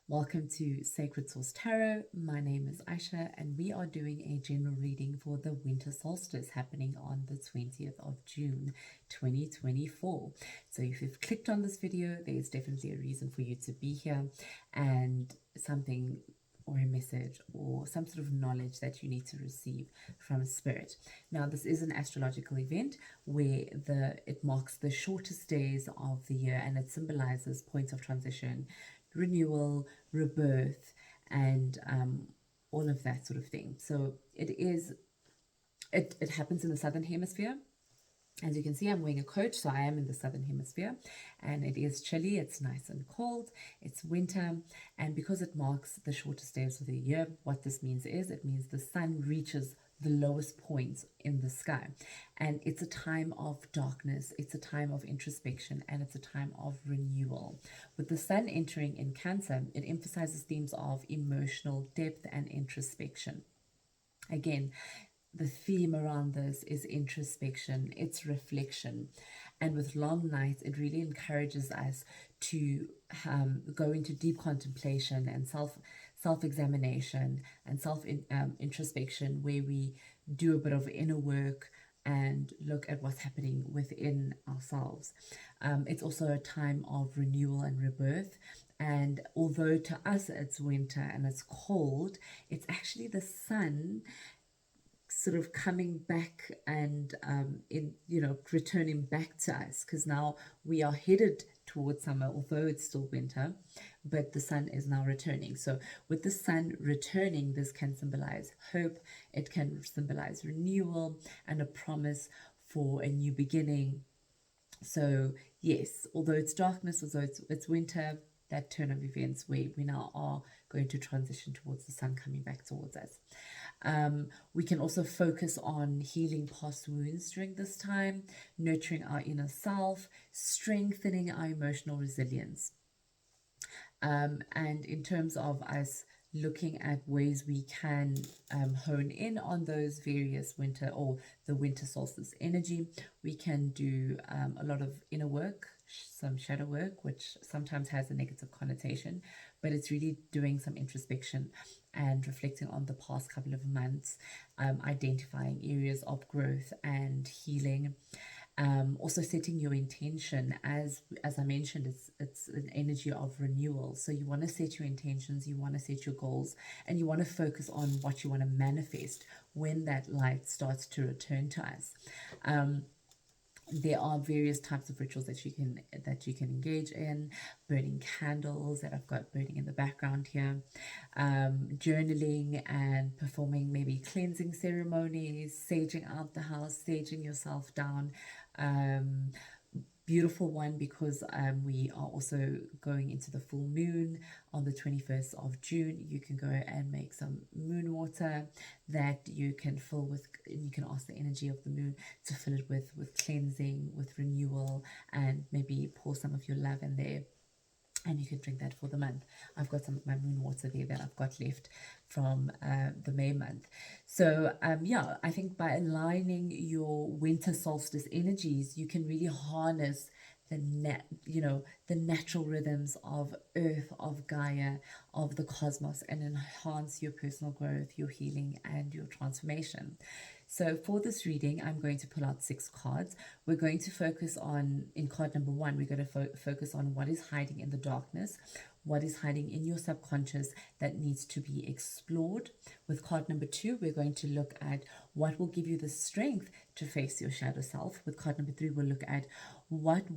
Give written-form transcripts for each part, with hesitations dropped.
Welcome to Sacred Source Tarot. My name is Aisha and we are doing a general reading for the winter solstice happening on the 20th of June 2024. So if you've clicked on this video, there's definitely a reason for you to be here and something or a message or some sort of knowledge that you need to receive from spirit. Now, this is an astrological event where it marks the shortest days of the year and it symbolizes points of transition, renewal, rebirth, and all of that sort of thing. So it happens in the southern hemisphere. As you can see, I'm wearing a coat, so I am in the southern hemisphere, and it is chilly, it's nice and cold, it's winter, and because it marks the shortest days of the year, what this means is it means the sun reaches the lowest points in the sky, and it's a time of darkness, it's a time of introspection, and it's a time of renewal. With the sun entering in Cancer, it emphasizes themes of emotional depth and introspection. Again, the theme around this is introspection, it's reflection. And with long nights, it really encourages us to go into deep contemplation and self-examination and introspection, where we do a bit of inner work and look at what's happening within ourselves. It's also a time of renewal and rebirth. And although to us it's winter and it's cold, it's actually the sun sort of coming back and returning back to us, because now we are headed towards summer, although it's still winter, but the sun is now returning. So with the sun returning, this can symbolize hope, it can symbolize renewal and a promise for a new beginning. So yes, although it's darkness, although it's winter, that turn of events where we now are going to transition towards the sun coming back towards us. We can also focus on healing past wounds during this time, nurturing our inner self, strengthening our emotional resilience. And in terms of us looking at ways we can hone in on those various winter or the winter solstice energy, we can do a lot of inner work, some shadow work, which sometimes has a negative connotation, but it's really doing some introspection and reflecting on the past couple of months, identifying areas of growth and healing. Also setting your intention, as I mentioned, it's an energy of renewal. So you want to set your intentions, you want to set your goals, and you want to focus on what you want to manifest when that light starts to return to us. There are various types of rituals that you can engage in. Burning candles that I've got burning in the background here, journaling and performing maybe cleansing ceremonies, saging out the house, saging yourself down. Beautiful one, because we are also going into the full moon on the 21st of June. You can go and make some moon water that you can fill with, and you can ask the energy of the moon to fill it with cleansing, with renewal, and maybe pour some of your love in there. And you can drink that for the month. I've got some of my moon water there that I've got left from the May month. So yeah, I think by aligning your winter solstice energies, you can really harness the natural rhythms of Earth, of Gaia, of the cosmos, and enhance your personal growth, your healing, and your transformation. So for this reading, I'm going to pull out 6 cards. We're going to focus on, in card number 1, we're going to focus on what is hiding in the darkness, what is hiding in your subconscious that needs to be explored. With card number 2, we're going to look at what will give you the strength to face your shadow self. With card number 3, we'll look at what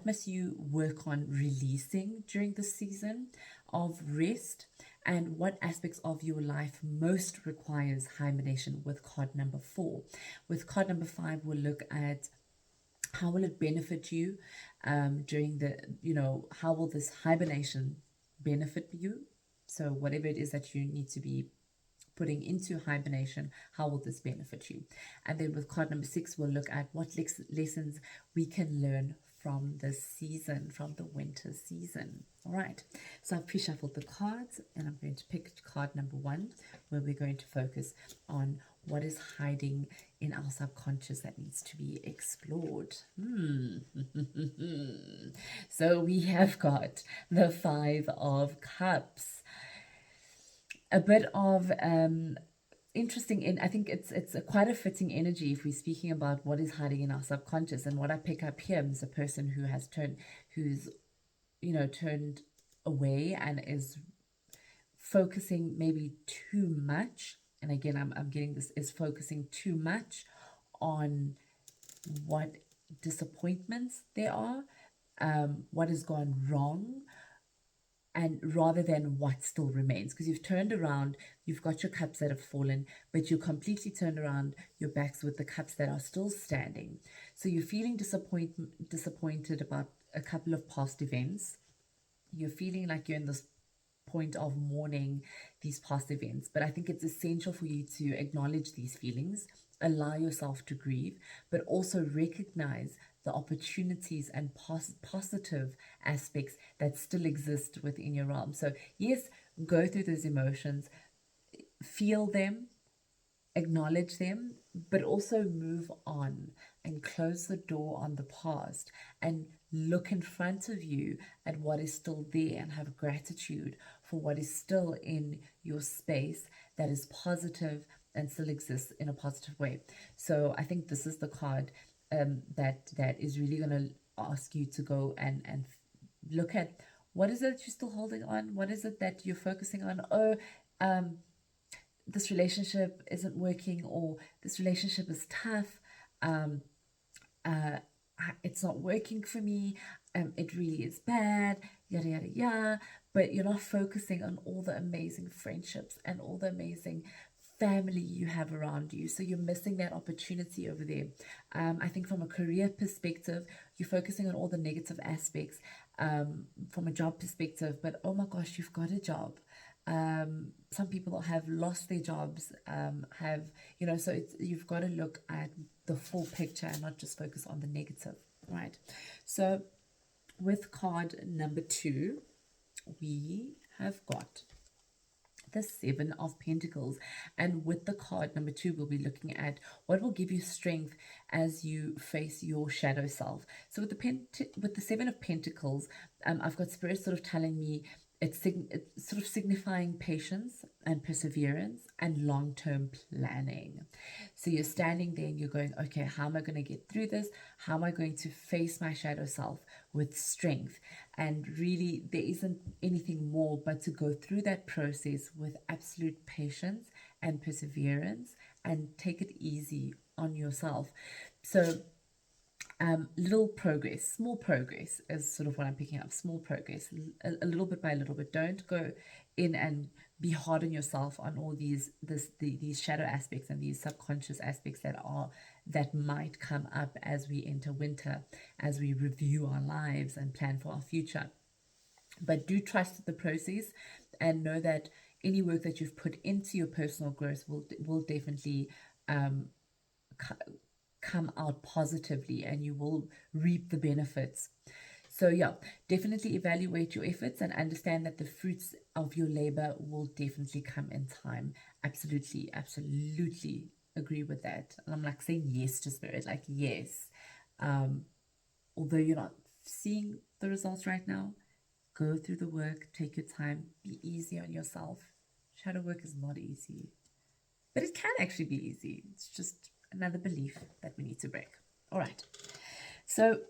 must you work on releasing during the season of rest, and what aspects of your life most requires hibernation, with card number 4. With card number 5, we'll look at how will it benefit you during the, how will this hibernation benefit you? So whatever it is that you need to be putting into hibernation, how will this benefit you? And then with card number 6, we'll look at what lessons we can learn from this season, from the winter season. All right, so I've pre-shuffled the cards and I'm going to pick card number 1, where we're going to focus on What is hiding in our subconscious that needs to be explored? So we have got the Five of Cups. A bit of interesting. I think it's quite a fitting energy if we're speaking about what is hiding in our subconscious. And what I pick up here is a person who's turned away and is focusing maybe too much. And again, I'm getting this, is focusing too much on what disappointments there are, what has gone wrong, and rather than what still remains. Because you've turned around, you've got your cups that have fallen, but you completely turned around your backs with the cups that are still standing. So you're feeling disappointed about a couple of past events. You're feeling like you're in this point of mourning these past events, but I think it's essential for you to acknowledge these feelings, allow yourself to grieve, but also recognize the opportunities and positive aspects that still exist within your realm. So yes, go through those emotions, feel them, acknowledge them, but also move on and close the door on the past and look in front of you at what is still there and have gratitude for what is still in your space that is positive and still exists in a positive way. So I think this is the card that is really going to ask you to go and look at what is it you're still holding on, what is it that you're focusing on. This relationship isn't working, or this relationship is tough, it's not working for me, it really is bad, yada yada yada. But you're not focusing on all the amazing friendships and all the amazing family you have around you. So you're missing that opportunity over there. I think from a career perspective, you're focusing on all the negative aspects. From a job perspective, but oh my gosh, you've got a job. Some people have lost their jobs, so you've got to look at the full picture and not just focus on the negative, right? So with card number 2, we have got the Seven of Pentacles, and with the card number 2, we'll be looking at what will give you strength as you face your shadow self. So with the Seven of Pentacles, I've got Spirit sort of telling me it's sort of signifying patience and perseverance and long-term planning. So you're standing there and you're going, okay, how am I going to get through this? How am I going to face my shadow self with strength? And really, there isn't anything more but to go through that process with absolute patience and perseverance and take it easy on yourself. So little progress, small progress is sort of what I'm picking up. Small progress, a little bit by little bit. Don't go in and be hard on yourself on all these shadow aspects and these subconscious aspects that might come up as we enter winter, as we review our lives and plan for our future. But do trust the process and know that any work that you've put into your personal growth will definitely come out positively, and you will reap the benefits. So yeah, definitely evaluate your efforts and understand that the fruits of your labor will definitely come in time. Absolutely agree with that. And I'm like saying yes to Spirit, like yes. Although you're not seeing the results right now, go through the work, take your time, be easy on yourself. Shadow work is not easy, but it can actually be easy. It's just another belief that we need to break. All right. So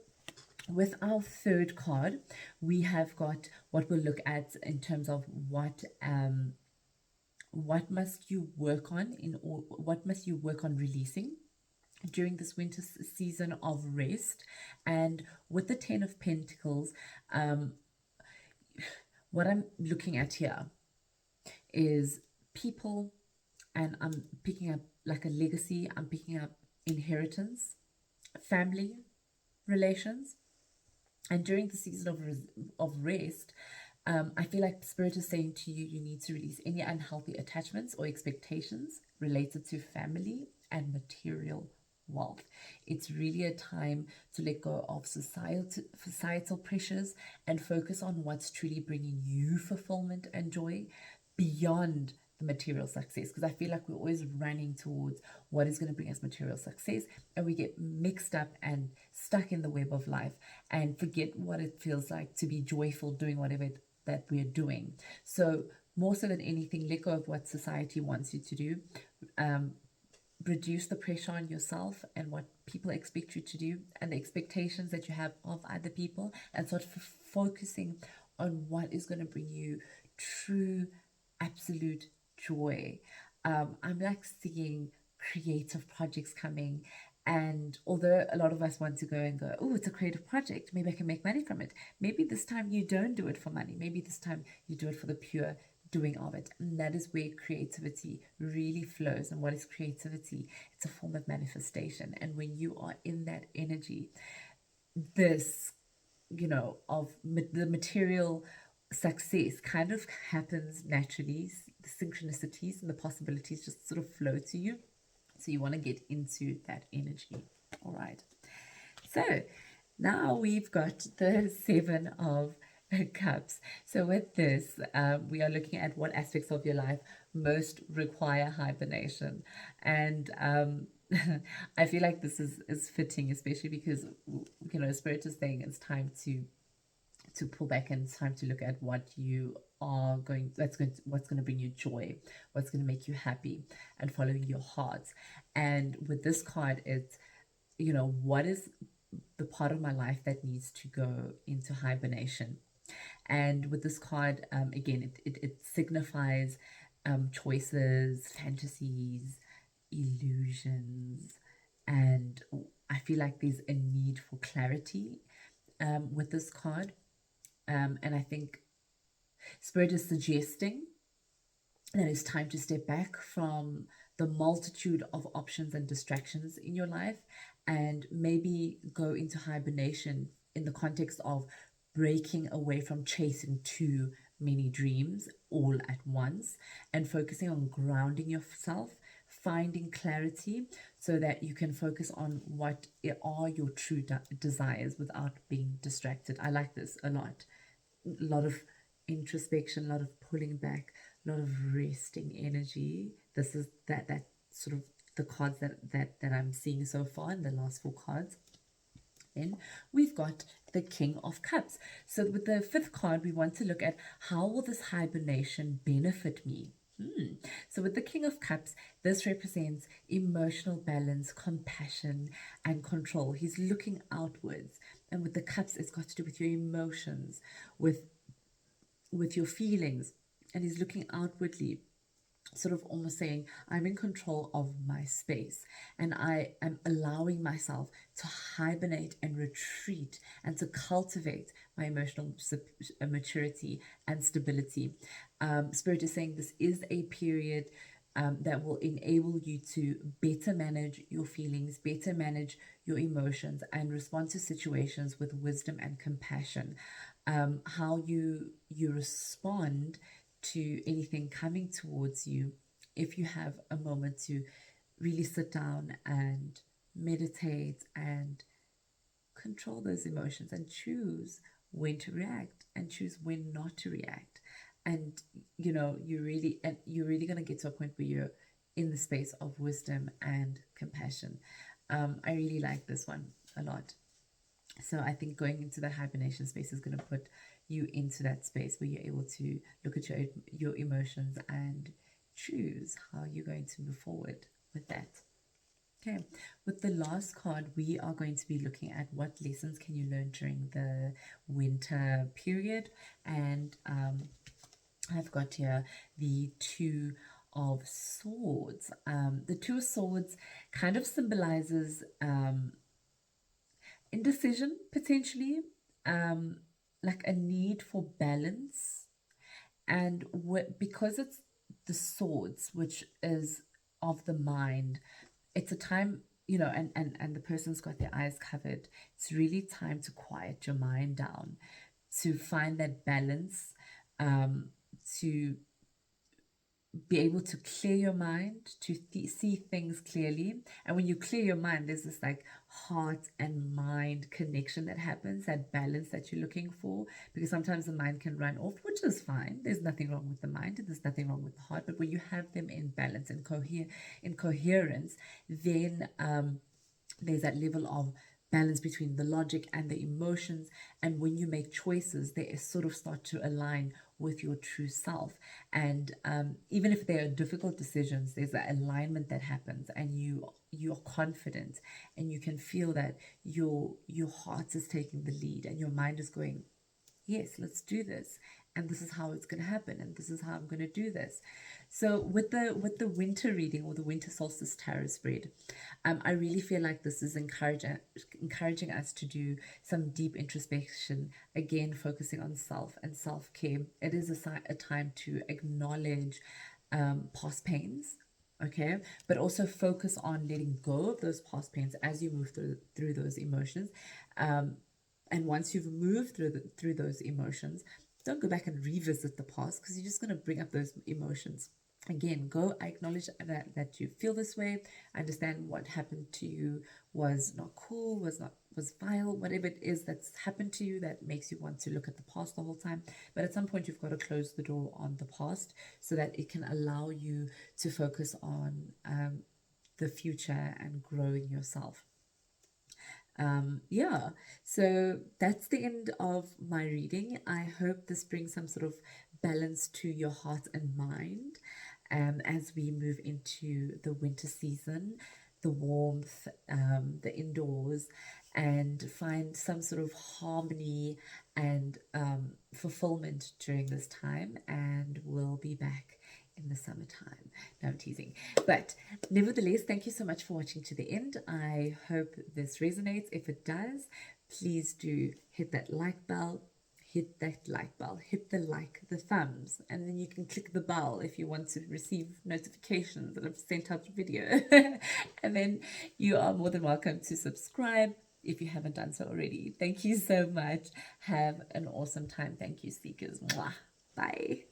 with our third card, we have got what we'll look at in terms of what must you work on what must you work on releasing during this winter season of rest. And with the 10 of Pentacles, what I'm looking at here is people, and I'm picking up like a legacy, I'm picking up inheritance, family, relations. And during the season of rest, I feel like Spirit is saying to you, you need to release any unhealthy attachments or expectations related to family and material wealth. It's really a time to let go of societal pressures and focus on what's truly bringing you fulfillment and joy beyond the the material success, because I feel like we're always running towards what is going to bring us material success, and we get mixed up and stuck in the web of life and forget what it feels like to be joyful doing whatever that we're doing. So more so than anything, let go of what society wants you to do. Reduce the pressure on yourself and what people expect you to do and the expectations that you have of other people, and start focusing on what is going to bring you true, absolute joy. I'm like seeing creative projects coming, and although a lot of us want to go, oh, it's a creative project, maybe I can make money from it. Maybe this time you don't do it for money. Maybe this time you do it for the pure doing of it. And that is where creativity really flows. And what is creativity? It's a form of manifestation. And when you are in that energy, this, of the material success kind of happens naturally. The synchronicities and the possibilities just sort of flow to you. So you want to get into that energy. All right. So now we've got the Seven of Cups. So with this, we are looking at what aspects of your life most require hibernation. And I feel like this is fitting, especially because, Spirit is saying it's time to pull back, and it's time to look at what you are what's going to bring you joy, what's going to make you happy, and following your heart. And with this card, it's, what is the part of my life that needs to go into hibernation. And with this card, again, it signifies choices, fantasies, illusions, and I feel like there's a need for clarity with this card. And I think Spirit is suggesting that it's time to step back from the multitude of options and distractions in your life, and maybe go into hibernation in the context of breaking away from chasing too many dreams all at once, and focusing on grounding yourself, finding clarity so that you can focus on what are your true desires without being distracted. I like this a lot. A lot of introspection, a lot of pulling back, a lot of resting energy. This is that sort of the cards that I'm seeing so far in the last 4 cards. Then we've got the King of Cups. So with the 5th card, we want to look at how will this hibernation benefit me? So with the King of Cups, this represents emotional balance, compassion, and control. He's looking outwards. And with the cups, it's got to do with your emotions, with your feelings. And he's looking outwardly, sort of almost saying, I'm in control of my space, and I am allowing myself to hibernate and retreat and to cultivate my emotional maturity and stability. Spirit is saying this is a period that will enable you to better manage your feelings, better manage your emotions, and respond to situations with wisdom and compassion. How you respond to anything coming towards you, if you have a moment to really sit down and meditate and control those emotions and choose when to react and choose when not to react. And you're really going to get to a point where you're in the space of wisdom and compassion. I really like this one a lot. So I think going into the hibernation space is going to put you into that space where you're able to look at your emotions and choose how you're going to move forward with that. Okay, with the last card, we are going to be looking at what lessons can you learn during the winter period. And I've got here the Two of Swords. The Two of Swords kind of symbolizes indecision, potentially, like a need for balance. And because it's the swords, which is of the mind, it's a time, and the person's got their eyes covered. It's really time to quiet your mind down, to find that balance, to be able to clear your mind, to see things clearly. And when you clear your mind, there's this like heart and mind connection that happens, that balance that you're looking for. Because sometimes the mind can run off, which is fine. There's nothing wrong with the mind, there's nothing wrong with the heart. But when you have them in balance and coherence, then there's that level of balance between the logic and the emotions. And when you make choices, they sort of start to align with your true self. And even if they are difficult decisions, there's that alignment that happens, and you're confident, and you can feel that your heart is taking the lead, and your mind is going, yes, let's do this, and this is how it's going to happen, and this is how I'm going to do this. So with the winter reading, or the winter solstice tarot spread, I really feel like this is encouraging us to do some deep introspection, again focusing on self and self-care. It is a time to acknowledge past pains, okay, but also focus on letting go of those past pains as you move through those emotions. And once you've moved through those emotions, don't go back and revisit the past, because you're just going to bring up those emotions again. Go acknowledge that you feel this way. Understand what happened to you was not cool, was vile, whatever it is that's happened to you that makes you want to look at the past the whole time. But at some point, you've got to close the door on the past so that it can allow you to focus on the future and growing yourself. Yeah, so that's the end of my reading. I hope this brings some sort of balance to your heart and mind as we move into the winter season, the warmth, the indoors, and find some sort of harmony and fulfillment during this time. And we'll be back in the summertime. No, I'm teasing. But nevertheless, thank you so much for watching to the end. I hope this resonates. If it does, please do hit that like bell. Hit that like bell, hit the thumbs, and then you can click the bell if you want to receive notifications that I've sent out a video. And then you are more than welcome to subscribe if you haven't done so already. Thank you so much. Have an awesome time. Thank you, seekers. Mwah. Bye.